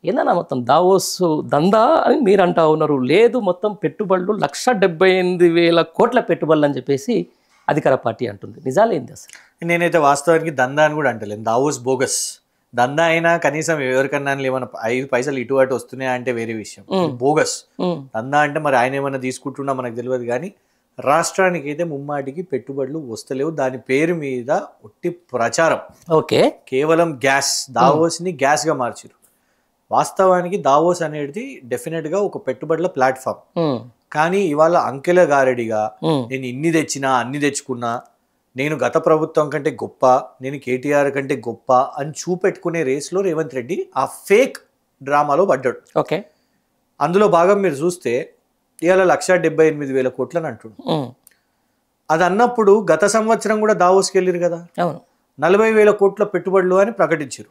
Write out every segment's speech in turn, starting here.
ఏందన్నా మొత్తం దావోస్ దందా అని మీరు అంటా ఉన్నారు. లేదు మొత్తం పెట్టుబడులు 1,78,000 కోట్ల పెట్టుబడులు అని చెప్పేసి అధికార పార్టీ అంటుంది. నిజాలేంది అసలు? నేనైతే వాస్తవానికి దందా అని కూడా అంటలేను. Davos bogus. దందా అయినా కనీసం ఎవరికన్నా ఏమైనా 5 పైసలు ఇటు అటు వస్తున్నాయా అంటే వేరే విషయం. బోగస్ దందా అంటే మరి ఆయన ఏమైనా తీసుకుంటున్నా మనకు తెలియదు. కానీ రాష్ట్రానికి అయితే ముమ్మాటికి పెట్టుబడులు వస్తలేవు. దాని పేరు మీద ఒట్టి ప్రచారం. ఓకే, కేవలం గ్యాస్, దావోస్ని గ్యాస్గా మార్చారు. వాస్తవానికి దావోస్ అనేది డెఫినెట్గా ఒక పెట్టుబడుల ప్లాట్ఫామ్. కానీ ఇవాళ అంకెల గారడిగా నేను ఇన్ని తెచ్చినా అన్ని తెచ్చుకున్నా, నేను గత ప్రభుత్వం కంటే గొప్ప, నేను కేటీఆర్ కంటే గొప్ప అని చూపెట్టుకునే రేస్లో రేవంత్ రెడ్డి ఆ ఫేక్ డ్రామాలో పడ్డాడు. ఓకే, అందులో భాగం మీరు చూస్తే ఇవాళ 1,78,000 కోట్లు అని అంటుండు. అది అన్నప్పుడు గత సంవత్సరం కూడా దావోస్కి వెళ్ళారు కదా, 40,000 కోట్ల పెట్టుబడులు అని ప్రకటించారు.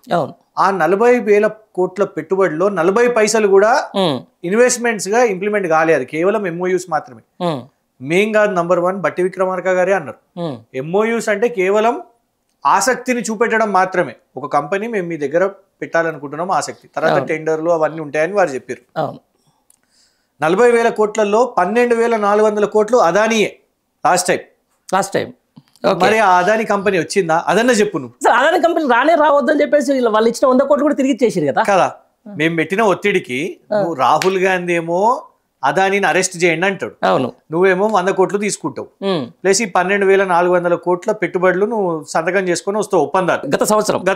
ఆ 40,000 కోట్ల పెట్టుబడిలో 40 పైసలు కూడా ఇన్వెస్ట్మెంట్స్ గా ఇంప్లిమెంట్ కాలేదు. కేవలం ఎంఓయూస్ మాత్రమే. మేం కాదు, నంబర్ 1 బట్టి విక్రమార్క గారే అన్నారు. ఎంఓయూస్ అంటే కేవలం ఆసక్తిని చూపెట్టడం మాత్రమే. ఒక కంపెనీ మేము మీ దగ్గర పెట్టాలనుకుంటున్నాం, ఆసక్తి, తర్వాత టెండర్లు అవన్నీ ఉంటాయని వారు చెప్పారు. 40,000 కోట్లలో 12,400 కోట్లు అదానియే లాస్ట్ టైం. మరి ఆ అదాని కంపెనీ వచ్చిందా? అదన్నా చెప్పు నువ్వు. అదాని కంపెనీ రానే రావద్దని చెప్పేసి వాళ్ళు ఇచ్చిన 100 కోట్లు కూడా తిరిగి ఇచ్చేసారు కదా. మేము పెట్టిన ఒత్తిడికి నువ్వు రాహుల్ గాంధీ ఏమో అదానిని అరెస్ట్ చేయండి అంటాడు, నువ్వేమో 100 కోట్లు తీసుకుంటావు. ప్లస్ ఈ 12,400 కోట్ల పెట్టుబడులు నువ్వు సంతకం చేసుకొని వస్తావు ఒప్పందాలు గత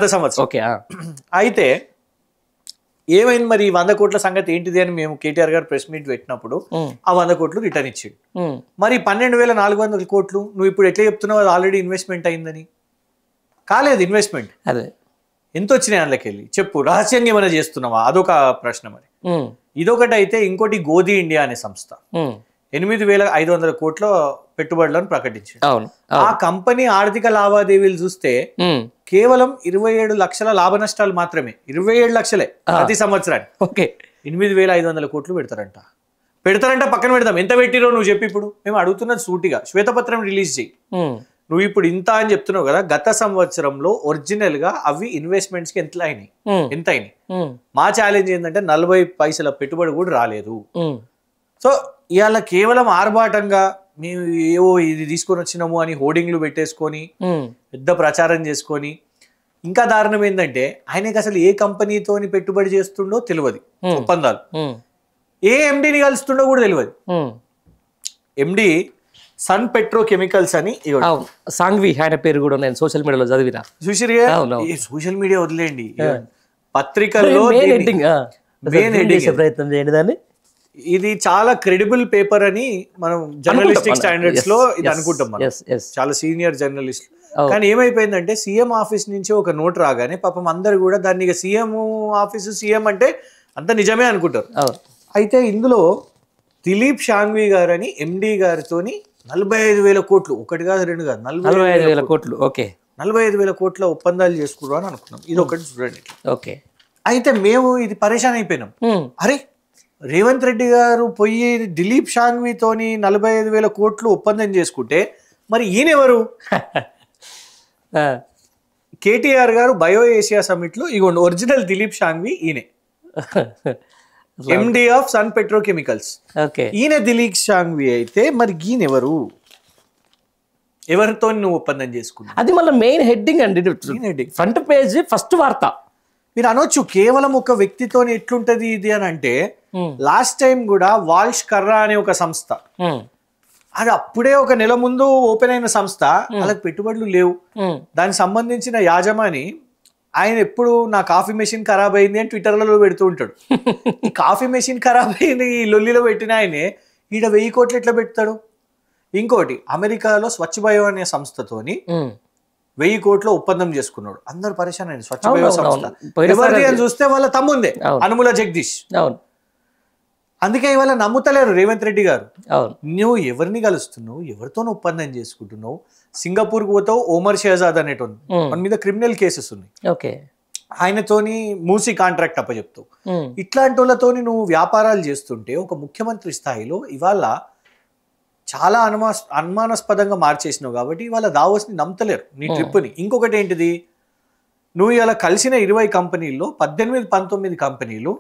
సంవత్సరం. అయితే ఏమైంది మరి 100 కోట్ల సంగతి ఏంటిది అని మేము కేటీఆర్ గారు ప్రెస్ మీట్ పెట్టినప్పుడు ఆ 100 కోట్లు రిటర్న్ ఇచ్చిండు. మరి 12,400 కోట్లు నువ్వు ఇప్పుడు ఎట్లా చెప్తున్నావు అది ఆల్రెడీ ఇన్వెస్ట్మెంట్ అయిందని? కాలేదు ఇన్వెస్ట్మెంట్. ఎంత వచ్చినాయి అందులోకెళ్ళి చెప్పు. రహస్యంగా ఏమైనా చేస్తున్నావా? అదొక ప్రశ్న. మరి ఇదొకటి అయితే ఇంకోటి గోధి ఇండియా అనే సంస్థ 8,500 కోట్ల పెట్టుబడులను ప్రకటించింది. ఆ కంపెనీ ఆర్థిక లావాదేవీలు చూస్తే కేవలం 27 లక్షల లాభ నష్టాలు మాత్రమే. 27 లక్షలే ప్రతి సంవత్సరానికి. 8,500 కోట్లు పెడతారంట. పక్కన పెడదాం. ఎంత పెట్టిరో నువ్వు చెప్పి. ఇప్పుడు మేము అడుగుతున్నది సూటిగా శ్వేతపత్రం రిలీజ్ చేయి. నువ్వు ఇప్పుడు ఇంత అని చెప్తున్నావు కదా, గత సంవత్సరంలో ఒరిజినల్ గా అవి ఇన్వెస్ట్మెంట్స్ కి ఎంత అయినాయి? మా ఛాలెంజ్ ఏంటంటే 40 పైసల పెట్టుబడి కూడా రాలేదు. సో ఇవాళ కేవలం ఆర్భాటంగా మేము ఏవో ఇది తీసుకొని వచ్చినాము అని హోర్డింగ్లు పెట్టేసుకొని పెద్ద ప్రచారం చేసుకొని, ఇంకా దారుణం ఏంటంటే ఆయనకి అసలు ఏ కంపెనీతోని పెట్టుబడి చేస్తుండో తెలియదు. ఒప్పందాలు ఏ ఎండిని కలుస్తుండో కూడా తెలియదు. ఎండి సన్ పెట్రో కెమికల్స్ అని సాంఘ్వి ఆయన పేరు కూడా నేను సోషల్ మీడియాలో చదివినా. చూసిరుగా, సోషల్ మీడియా వదిలేండి, పత్రికల్లో ప్రయత్నం చేయండి దాన్ని. ఇది చాలా క్రెడిబుల్ పేపర్ అని మనం జర్నలిస్టిక్ స్టాండర్డ్స్ లో ఇది అనుకుంటాం. చాలా సీనియర్ జర్నలిస్ట్. కానీ ఏమైపోయిందంటే సీఎం ఆఫీస్ నుంచి ఒక నోట్ రాగానే పాపం అందరు కూడా దాన్ని సీఎం ఆఫీసు సీఎం అంటే అంత నిజమే అనుకుంటారు. అయితే ఇందులో దిలీప్ షాంఘ్వి గారు అని ఎండి గారితోని 45,000 కోట్లు, ఒకటి కాదు రెండు కాదు 45,000 కోట్లు. ఓకే, 45,000 కోట్ల ఒప్పందాలు చేసుకున్నాం అని అనుకున్నాం. ఇది ఒకటి చూడండి. ఓకే, అయితే మేము ఇది పరేషాన్ అయిపోయినాం. అరే రేవంత్ రెడ్డి గారు పోయి దిలీప్ షాంఘ్వితోని 45,000 కోట్లు ఒప్పందం చేసుకుంటే మరి ఈయనెవరు? కేటీఆర్ గారు బయో ఏషియా సమిట్ లో ఇగోండి ఒరిజినల్ దిలీప్ షాంఘ్వి ఈయనే, MD of Sun Petrochemicals. ఈయన దిలీప్ షాంఘ్వి అయితే మరి ఈయనెవరు? ఎవరితో నువ్వు ఒప్పందం చేసుకున్నావు? అది మళ్ళీ మెయిన్ హెడ్డింగ్ అండి, ఫ్రంట్ పేజ్ ఫస్ట్ వార్త. మీరు అనొచ్చు కేవలం ఒక వ్యక్తితో ఎట్లుంటది ఇది అని అంటే, లాస్ట్ టైం కూడా వాల్ష్ కర్రా అనే ఒక సంస్థ, అది అప్పుడే ఒక నెల ముందు ఓపెన్ అయిన సంస్థ, వాళ్ళకి పెట్టుబడులు లేవు. దానికి సంబంధించిన యాజమాని ఆయన ఎప్పుడు నా కాఫీ మెషిన్ ఖరాబ్ అయింది అని ట్విట్టర్లలో పెడుతూ ఉంటాడు. ఈ కాఫీ మెషిన్ ఖరాబ్ అయింది ఈ లొల్లిలో పెట్టిన ఆయనే ఈడ 1000 కోట్లు ఎట్లా పెడతాడు? ఇంకోటి అమెరికాలో స్వచ్ఛ బయో అనే సంస్థతోని 1000 కోట్ల ఒప్పందం చేసుకున్నాడు. అందరు పరేషాన్ అయింది. స్వచ్ఛ బయో సంస్థ ఎవరిది అని చూస్తే వాళ్ళ తమ్ముందే అనుముల జగదీష్. అందుకే ఇవాళ నమ్ముతలేరు రేవంత్ రెడ్డి గారు. నువ్వు ఎవరిని కలుస్తున్నావు, ఎవరితో ఒప్పందం చేసుకుంటున్నావు? సింగపూర్కి పోతావు, ఓమర్ షహజాద్ అనేటోని మన మీద క్రిమినల్ కేసెస్ ఉన్నాయి, ఆయనతోని మూసి కాంట్రాక్ట్ అప్పచెప్తావు. ఇట్లాంటి వాళ్ళతోని నువ్వు వ్యాపారాలు చేస్తుంటే ఒక ముఖ్యమంత్రి స్థాయిలో ఇవాళ చాలా అనుమానాస్పదంగా మార్చేసినావు. కాబట్టి ఇవాళ దావోస్ని నమ్మతలేరు నీ ట్రిప్ని. ఇంకొకటి ఏంటిది, నువ్వు ఇలా కలిసిన 20 కంపెనీల్లో 18-19 కంపెనీలు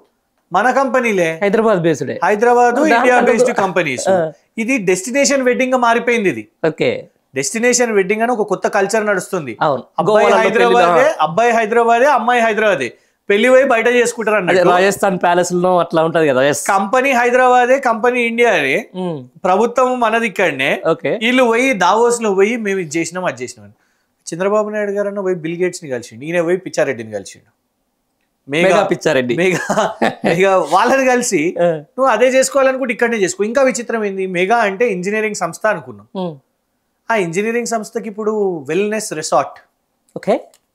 మన కంపెనీలే, Hyderabad based, Hyderabad India based companies. ఇది డెస్టినేషన్ వెడ్డింగ్ గా మారిపోయింది. ఇది ఓకే, డెస్టినేషన్ వెడ్డింగ్ అని ఒక కొత్త కల్చర్ నడుస్తుంది. అవును, అబ్బాయి హైదరాబాదే అమ్మాయి హైదరాబాదే, పెళ్లి పోయి బయట చేసుకుంటారు అన్నట్టు. రాజస్థాన్ ప్యాలెస్ లో అట్లా ఉంటది కదా. కంపెనీ హైదరాబాదే, కంపెనీ ఇండియానే, ప్రభుత్వం మనది ఇక్కడనే. వీళ్ళు పోయి దావోస్ లో పోయి మేము ఇది చేసినాం అది చేసినాం అని. చంద్రబాబు నాయుడు గారు అన్న పోయి బిల్ గేట్స్ ని కలిసిండు, ఈయన పోయి పిచ్చారెడ్డిని కలిసిండు, మెగా పిచ్చారెడ్డి, మెగా వాళ్ళని కలిసి నువ్వు అదే చేసుకోవాలనుకుంటే ఇక్కడనే చేసుకో. ఇంకా విచిత్రం ఏంది, మెగా అంటే ఇంజనీరింగ్ సంస్థ అనుకున్నాం. ఆ ఇంజనీరింగ్ సంస్థకి ఇప్పుడు వెల్నెస్ రిసార్ట్,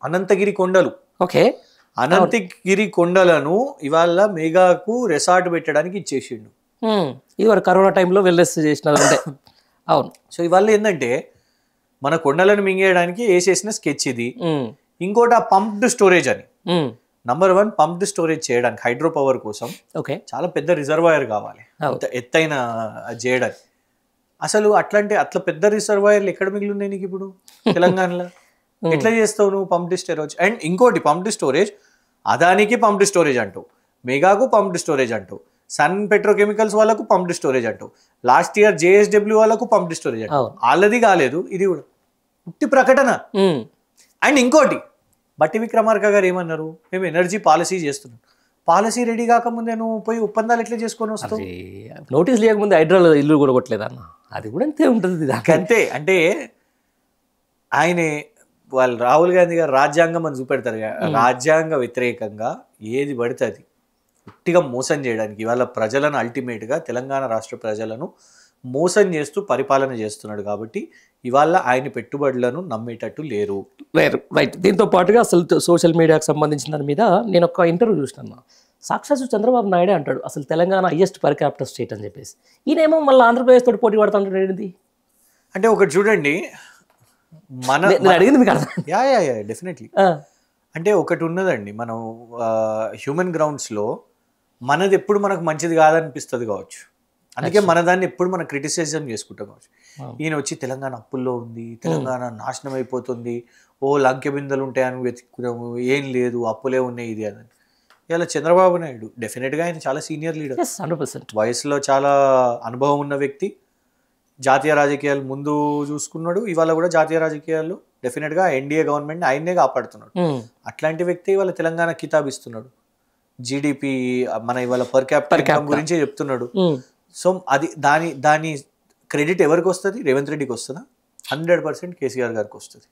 అనంతగిరి కొండలు, అనంతగిరి కొండలను ఇవాళ మెగాకు రిసార్ట్ పెట్టడానికి ఇచ్చేసిండు. ఇది కరోనా టైంలో వెల్నెస్ చేసినారు. అవును. సో ఇవాళ ఏంటంటే మన కొండలను మింగేయడానికి వేసేసిన స్కెచ్ ఇది. ఇంకోటి ఆ పంప్డ్ స్టోరేజ్ అని, నంబర్ 1 పంప్డ్ స్టోరేజ్ చేయడానికి హైడ్రో పవర్ కోసం చాలా పెద్ద రిజర్వాయర్ కావాలి, ఎత్తైన చేయడానికి. అసలు అట్లా పెద్ద రిజర్వాయర్లు ఎక్కడ మిగిలి ఉన్నాయి నీకు ఇప్పుడు తెలంగాణలో? ఎట్లా చేస్తావు నువ్వు పంప్డ్ స్టోరేజ్? అండ్ ఇంకోటి పంప్డ్ స్టోరేజ్, అదానికి పంప్డ్ స్టోరేజ్ అంటావు, మెగాకు పంప్డ్ స్టోరేజ్ అంటావు, సన్ పెట్రోకెమికల్స్ వాళ్ళకు పంప్డ్ స్టోరేజ్ అంటావు, లాస్ట్ ఇయర్ JSW వాళ్ళకు పంప్డ్ స్టోరేజ్ అంటావు. వాళ్ళది కాలేదు, ఇది కూడా ఉట్టి ప్రకటన. అండ్ ఇంకోటి బట్టి విక్రమార్క గారు ఏమన్నారు, మేము ఎనర్జీ పాలసీ చేస్తున్నాం. పాలసీ రెడీ కాకముందే నువ్వు పోయి ఒప్పందాలు ఎట్లా చేసుకొని వస్తావు? నోటీస్ లేకముందే హైడ్రాలో ఇల్లు కూడా కొట్టలేదు అన్న, అది కూడా అంతే ఉంటుంది. అంతే. అంటే ఆయనే వాళ్ళు రాహుల్ గాంధీ గారు రాజ్యాంగం అని చూపెడతారు, రాజ్యాంగ వ్యతిరేకంగా ఏది పడితే అది ఉట్టిగా మోసం చేయడానికి ఇవాళ ప్రజలను, అల్టిమేట్గా తెలంగాణ రాష్ట్ర ప్రజలను మోసం చేస్తూ పరిపాలన చేస్తున్నాడు. కాబట్టి ఇవాళ ఆయన పెట్టుబడులను నమ్మేటట్టు లేరు. రైట్. దీంతో పాటుగా అసలు సోషల్ మీడియాకి సంబంధించిన దాని మీద నేను ఒక ఇంటర్వ్యూ చూసినాను. సాక్షాత్ చంద్రబాబు నాయుడే అంటాడు అసలు Telangana highest per capital state అని చెప్పేసి, ఈయనేమో మళ్ళీ ఆంధ్రప్రదేశ్ తోటి పోటీ పడుతుంటాడు. అంటే ఒకటి చూడండి, అడిగింది మీకు అర్థం? డెఫినెట్లీ. అంటే ఒకటి ఉన్నదండి, మనం హ్యూమన్ గ్రౌండ్స్లో మనది ఎప్పుడు మనకు మంచిది కాదనిపిస్తుంది కావచ్చు, అందుకే మన దాన్ని ఎప్పుడు మనం క్రిటిసైజం చేసుకుంటాం కావచ్చు. ఈయన వచ్చి తెలంగాణ అప్పుల్లో ఉంది, తెలంగాణ నాశనం అయిపోతుంది, లంకె బిందెలు ఉంటాయని వెతుక్కున్నాము, ఏం లేదు అప్పులే ఉన్నాయి ఇది అని. ఇలా చంద్రబాబు నాయుడు డెఫినెట్గా ఆయన చాలా సీనియర్ లీడర్, 100%. వయసులో చాలా అనుభవం ఉన్న వ్యక్తి, జాతీయ రాజకీయాలు ముందు చూసుకున్నాడు, ఇవాళ కూడా జాతీయ రాజకీయాల్లో డెఫినెట్గా ఎన్డీఏ గవర్నమెంట్ ఆయన్నే కాపాడుతున్నాడు. అట్లాంటి వ్యక్తి ఇవాళ తెలంగాణ కితాబిస్తున్నాడు, జీడిపి మన ఇవాళ పర్ క్యాపిటల్ గురించే చెప్తున్నాడు. సో అది దాని క్రెడిట్ ఎవరికి వస్తుంది? రేవంత్ రెడ్డికి వస్తుందా? 100% కేసీఆర్ గారికి వస్తుంది.